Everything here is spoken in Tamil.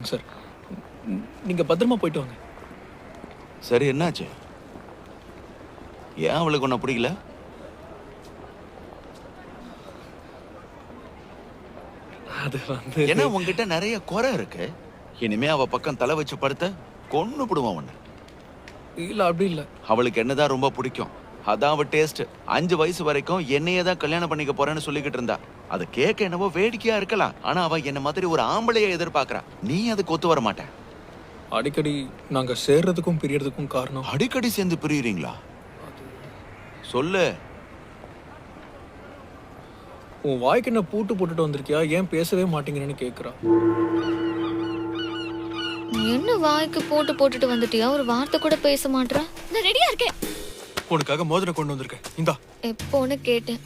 சார் நீங்க பத்திரமா போயிட்டு வாங்க. சரி, என்னாச்சு? ஏன் அவளுக்கு ஒன்ன பிடிக்கல? அது வந்து ஏன்னா உன்கிட்ட நிறைய குறை இருக்கு. இனிமே அவ பக்கம் தலை வச்சு படுத்த கொன்னு புடுவான் உன்னை. இல்ல அப்படி இல்ல. அவளுக்கு என்னதான் ரொம்ப பிடிக்கும். அதான் அவ டேஸ்ட். 5 வயசு வரைக்கும் என்னையே தான் கல்யாணம் பண்ணிக்க போறேன்னு சொல்லிக்கிட்டு இருந்தா. அது கேட்க என்னவோ வேடிக்கையா இருக்கலாம். ஆனா அவ என்ன மாதிரி ஒரு ஆம்பளைய எதிர்பார்க்கறா. நீ அதுக்கு ஒத்து வர மாட்ட. அடிக்கடி நாங்க சேர்றதுக்கும் பிரியறதுக்கும் காரணம் அடிக்கடி சேர்ந்து பிரியுறீங்களா? சொல்லு. உன் வாய்க்கு என்ன பூட்டு போட்டுட்டு வந்திருக்கியா, ஏன் பேசவே மாட்டேங்கிறேன்னு கேக்குறா. என்ன வாய்க்கு போட்டு போட்டுட்டு வந்துட்டியா? ஒரு வார்த்தை கூட பேச மாட்டேற. நான் ரெடியா இருக்கேன். உனக்காக மோதிரம் கொண்டு வந்திருக்கேன். இந்தா. எப்போன்னு கேட்டேன்.